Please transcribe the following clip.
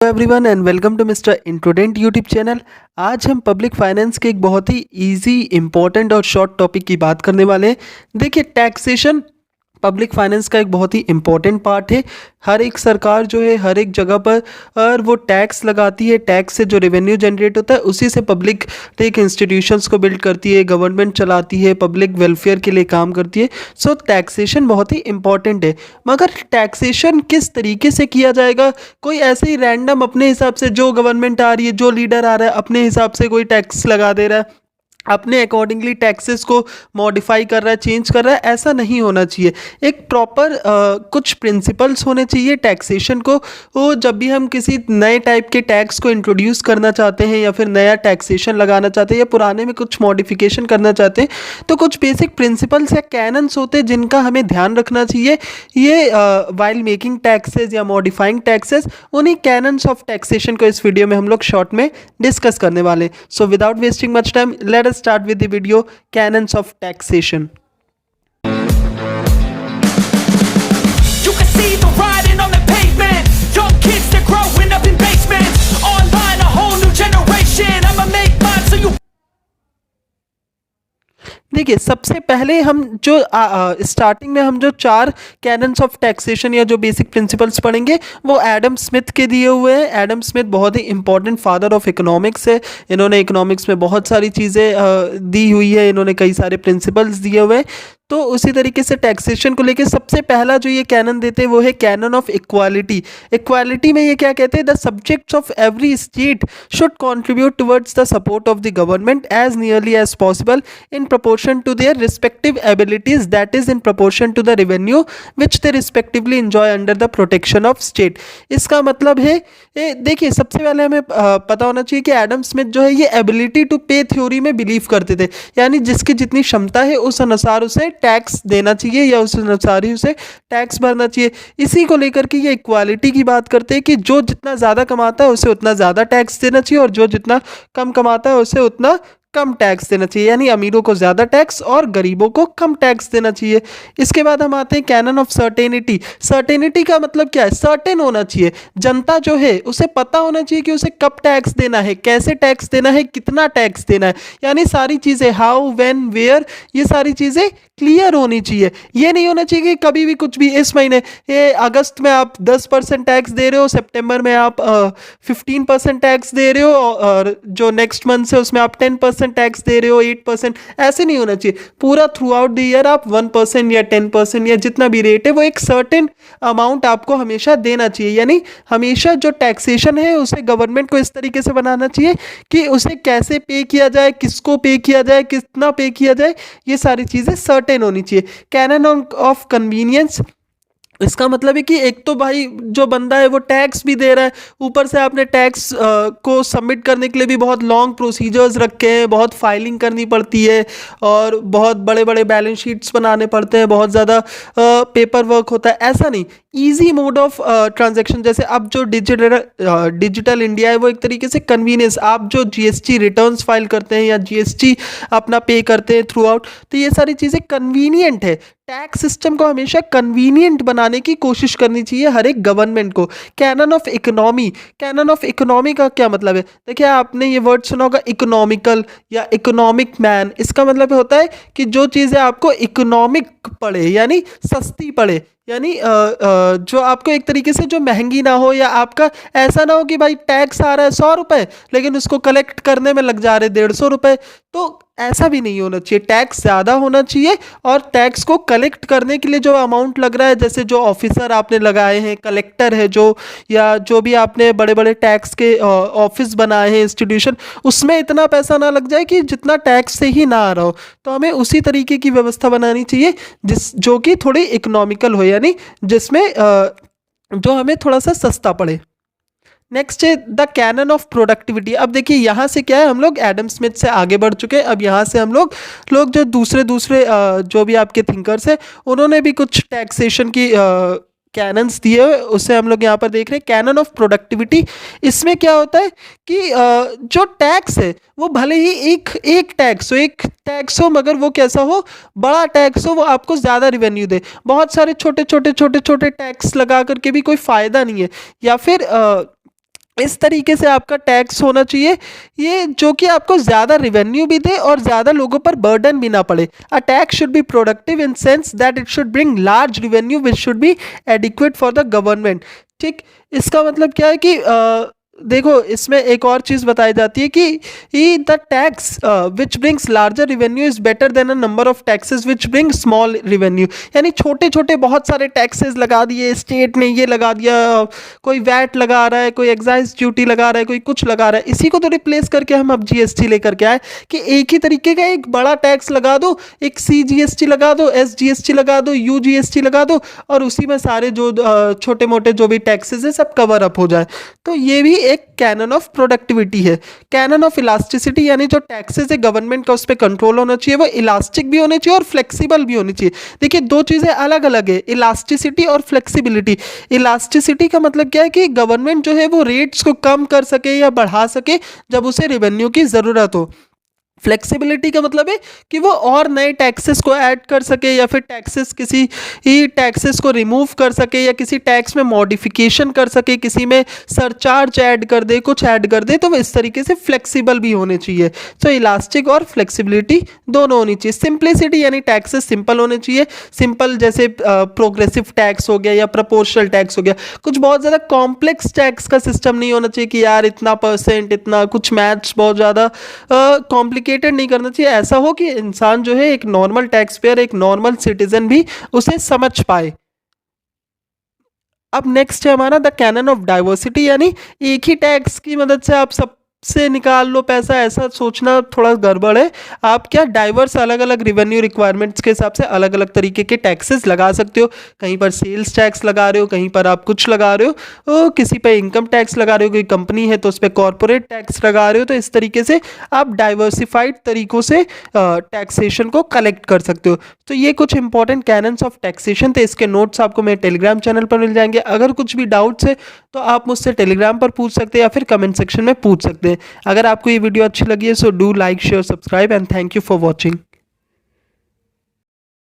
Everyone and welcome to mister Introdent YouTube channel. आज हम public finance के एक बहुत ही इजी, इम्पोर्टेंट और शॉर्ट टॉपिक की बात करने वाले हैं। देखिए, टैक्सेशन पब्लिक फाइनेंस का एक बहुत ही इम्पोर्टेंट पार्ट है। हर एक सरकार जो है हर एक जगह पर और वो टैक्स लगाती है। टैक्स से जो रेवेन्यू जनरेट होता है उसी से पब्लिक एक इंस्टीट्यूशंस को बिल्ड करती है, गवर्नमेंट चलाती है, पब्लिक वेलफेयर के लिए काम करती है। सो टैक्सेशन बहुत ही इम्पॉर्टेंट है। मगर टैक्सेशन किस तरीके से किया जाएगा? कोई ऐसे ही रैंडम अपने हिसाब से, जो गवर्नमेंट आ रही है, जो लीडर आ रहा है, अपने हिसाब से कोई टैक्स लगा दे रहा है, अपने अकॉर्डिंगली टैक्सेस को मॉडिफाई कर रहा है, चेंज कर रहा है। ऐसा नहीं होना चाहिए। एक प्रॉपर कुछ प्रिंसिपल्स होने चाहिए टैक्सेशन को। वो जब भी हम किसी नए टाइप के टैक्स को इंट्रोड्यूस करना चाहते हैं या फिर नया टैक्सेशन लगाना चाहते हैं या पुराने में कुछ मॉडिफिकेशन करना चाहते हैं, तो कुछ बेसिक प्रिंसिपल्स या कैनन्स होते हैं जिनका हमें ध्यान रखना चाहिए। ये वाइल मेकिंग टैक्सेस या मॉडिफाइंग टैक्सेस, उन्हीं कैनन्स ऑफ टैक्सेशन को इस वीडियो में हम लोग शॉर्ट में डिस्कस करने वाले। So without wasting much time, let us start with the video canons of taxation. You can see the writing on the pavement. Young kids, they're growing up in basements. Online, a whole new generation. I'ma make mine so you. देखिए, सबसे पहले हम जो starting में हम जो 4 cannons of taxation या जो बेसिक प्रिंसिपल्स पढ़ेंगे वो एडम स्मिथ के दिए हुए हैं। एडम स्मिथ बहुत ही इंपॉर्टेंट फादर ऑफ इकोनॉमिक्स है। इन्होंने इकोनॉमिक्स में बहुत सारी चीज़ें दी हुई है, इन्होंने कई सारे प्रिंसिपल्स दिए हुए हैं। तो उसी तरीके से टैक्सेशन को लेकर सबसे पहला जो ये कैनन देते हैं वो है कैनन ऑफ इक्वालिटी। इक्वालिटी में ये क्या कहते हैं? The subjects of every state should contribute towards the support of the government as nearly as possible in proportion to their respective abilities, that is in proportion to the revenue which they respectively enjoy under the protection of state। इसका मतलब है, देखिए, सबसे पहले हमें पता होना चाहिए कि एडम स्मिथ जो है ये एबिलिटी टू पे थ्योरी में बिलीव करते थे। यानी जिसकी जितनी क्षमता है उस अनुसार उसे टैक्स देना चाहिए या उस अनुसार ही उसे टैक्स भरना चाहिए। इसी को लेकर के ये इक्वालिटी की बात करते हैं कि जो जितना ज़्यादा कमाता है उसे उतना ज़्यादा टैक्स देना चाहिए और जो जितना कम कमाता है उसे उतना कम टैक्स देना चाहिए। यानी अमीरों को ज़्यादा टैक्स और गरीबों को कम टैक्स देना चाहिए। इसके बाद हम आते हैं कैनन ऑफ सर्टेनिटी। सर्टेनिटी का मतलब क्या है? सर्टेन होना चाहिए। जनता जो है उसे पता होना चाहिए कि उसे कब टैक्स देना है, कैसे टैक्स देना है, कितना टैक्स देना है। यानी सारी चीज़ें हाउ, व्हेन, वेयर, ये सारी चीज़ें क्लियर होनी चाहिए। ये नहीं होना चाहिए कि कभी भी कुछ भी, इस महीने ये अगस्त में आप 10% टैक्स दे रहे हो, सितंबर में आप 15% टैक्स दे रहे हो और जो नेक्स्ट मंथ से उसमें आप 10% टैक्स दे रहे हो, 8%। ऐसे नहीं होना चाहिए। पूरा थ्रू आउट द ईयर आप 1% या 10% या जितना भी रेट है वो एक सर्टेन अमाउंट आपको हमेशा देना चाहिए। यानी हमेशा जो टैक्सेशन है उसे गवर्नमेंट को इस तरीके से बनाना चाहिए कि उसे कैसे पे किया जाए, किसको पे किया जाए, कितना पे किया जाए, ये सारी चीज़ें सर्टेन होनी चाहिए। कैनन ऑफ कन्वीनियंस, इसका मतलब है कि एक तो भाई जो बंदा है वो टैक्स भी दे रहा है, ऊपर से आपने टैक्स को सबमिट करने के लिए भी बहुत लॉन्ग प्रोसीजर्स रखे हैं, बहुत फाइलिंग करनी पड़ती है और बहुत बड़े बड़े बैलेंस शीट्स बनाने पड़ते हैं, बहुत ज़्यादा पेपर वर्क होता है। ऐसा नहीं, ईजी मोड ऑफ ट्रांजैक्शन। जैसे अब जो डिजिटल इंडिया है वो एक तरीके से कन्वीनियंस, आप जो जीएसटी रिटर्न्स फाइल करते हैं या जीएसटी अपना पे करते हैं थ्रू आउट, तो ये सारी चीज़ें कन्वीनियंट है। टैक्स सिस्टम को हमेशा कन्वीनियंट बनाने की कोशिश करनी चाहिए हर एक गवर्नमेंट को। Canon of economy, canon of economy का क्या मतलब है? देखिए, आपने ये वर्ड सुना होगा इकोनॉमिकल या इकोनॉमिक मैन। इसका मतलब होता है कि जो चीज़ें आपको इकोनॉमिक पड़े यानी सस्ती पड़े, यानी जो आपको एक तरीके से जो महंगी ना हो, या आपका ऐसा ना हो कि भाई टैक्स आ रहा है 100 रुपये लेकिन उसको कलेक्ट करने में लग जा रहे 150 रुपये। तो ऐसा भी नहीं होना चाहिए। टैक्स ज़्यादा होना चाहिए और टैक्स को कलेक्ट करने के लिए जो अमाउंट लग रहा है, जैसे जो ऑफिसर आपने लगाए हैं, कलेक्टर है जो, या जो भी आपने बड़े बड़े टैक्स के ऑफिस बनाए हैं, इंस्टीट्यूशन, उसमें इतना पैसा ना लग जाए कि जितना टैक्स से ही ना आ रहा हो। तो हमें उसी तरीके की व्यवस्था बनानी चाहिए जो कि थोड़ी इकोनॉमिकल हो, यानी जिसमें जो हमें थोड़ा सा सस्ता पड़े। नेक्स्ट है द कैनन ऑफ प्रोडक्टिविटी। अब देखिए, यहाँ से क्या है, हम लोग एडम स्मिथ से आगे बढ़ चुके हैं। अब यहाँ से हम लोग जो दूसरे जो भी आपके थिंकर्स हैं उन्होंने भी कुछ टैक्सेशन की कैनन्स दिए हुए, उससे हम लोग यहाँ पर देख रहे हैं कैनन ऑफ प्रोडक्टिविटी। इसमें क्या होता है कि जो टैक्स है वो भले ही एक टैक्स हो मगर वो कैसा हो, बड़ा टैक्स हो, वो आपको ज़्यादा रिवेन्यू दे। बहुत सारे छोटे छोटे टैक्स लगा करके भी कोई फ़ायदा नहीं है। या फिर इस तरीके से आपका टैक्स होना चाहिए, ये जो कि आपको ज़्यादा रिवेन्यू भी दे और ज़्यादा लोगों पर बर्डन भी ना पड़े। A tax should be productive in sense that it should bring large revenue which should be adequate for the government. ठीक, इसका मतलब क्या है कि देखो इसमें एक और चीज़ बताई जाती है कि the tax which brings larger revenue is better than a number of taxes which bring small revenue. यानी छोटे छोटे बहुत सारे टैक्सेस लगा दिए, स्टेट ने ये लगा दिया, कोई वैट लगा रहा है, कोई एक्साइज ड्यूटी लगा रहा है, कोई कुछ लगा रहा है, इसी को तो रिप्लेस करके हम अब जीएसटी लेकर के आए कि एक ही तरीके का एक बड़ा टैक्स लगा दो, एक सीजीएसटी लगा दो, एसजीएसटी लगा दो, यूजीएसटी लगा दो और उसी में सारे जो छोटे मोटे जो भी टैक्सेस है सब कवर अप हो जाए। तो ये भी एक कैनन ऑफ प्रोडक्टिविटी है। कैनन ऑफ इलास्टिसिटी यानी जो टैक्सेस है गवर्नमेंट का उस पर कंट्रोल होना चाहिए, वो इलास्टिक भी होने चाहिए और फ्लेक्सिबल भी होनी चाहिए। देखिए दो चीज़ें अलग अलग है, इलास्टिसिटी और फ्लेक्सिबिलिटी। इलास्टिसिटी का मतलब क्या है कि गवर्नमेंट जो है वो रेट्स को कम कर सके या बढ़ा सके जब उसे रेवेन्यू की ज़रूरत हो। फ्लेक्सिबिलिटी का मतलब है कि वो और नए टैक्सेस को ऐड कर सके या फिर किसी ही टैक्सेस को रिमूव कर सके या किसी टैक्स में मॉडिफिकेशन कर सके, किसी में सरचार्ज ऐड कर दे, कुछ ऐड कर दे, तो वो इस तरीके से फ्लेक्सिबल भी होने चाहिए। सो इलास्टिक और फ्लेक्सिबिलिटी दोनों होनी चाहिए। सिंप्लिसिटी यानी टैक्सेस सिंपल होने चाहिए, सिंपल जैसे प्रोग्रेसिव टैक्स हो गया या प्रोपोर्शनल टैक्स हो गया। कुछ बहुत ज़्यादा कॉम्प्लेक्स टैक्स का सिस्टम नहीं होना चाहिए कि यार इतना परसेंट, इतना कुछ मैथ्स बहुत ज़्यादा कॉम्प्लिकेटेड नहीं करना चाहिए। ऐसा हो कि इंसान जो है एक नॉर्मल टैक्स पेयर, एक नॉर्मल सिटीजन भी उसे समझ पाए। अब नेक्स्ट है हमारा द कैनन ऑफ डाइवर्सिटी, यानी एक ही टैक्स की मदद से आप सब से निकाल लो पैसा, ऐसा सोचना थोड़ा गड़बड़ है। आप क्या डाइवर्स अलग अलग रिवेन्यू रिक्वायरमेंट्स के हिसाब से अलग अलग तरीके के टैक्सेस लगा सकते हो। कहीं पर सेल्स टैक्स लगा रहे हो, कहीं पर आप कुछ लगा रहे हो, किसी पे इनकम टैक्स लगा रहे हो, कोई कंपनी है तो उस पर कॉर्पोरेट टैक्स लगा रहे हो। तो इस तरीके से आप डाइवर्सिफाइड तरीकों से टैक्सेशन को कलेक्ट कर सकते हो। तो ये कुछ इंपॉर्टेंट कैनन्स ऑफ टैक्सेशन थे, इसके नोट्स आपको मेरे टेलीग्राम चैनल पर मिल जाएंगे। अगर कुछ भी डाउट्स है तो आप मुझसे टेलीग्राम पर पूछ सकते हैं या फिर कमेंट सेक्शन में पूछ सकते हैं। अगर आपको ये वीडियो अच्छी लगी है so do like share subscribe and thank you for watching.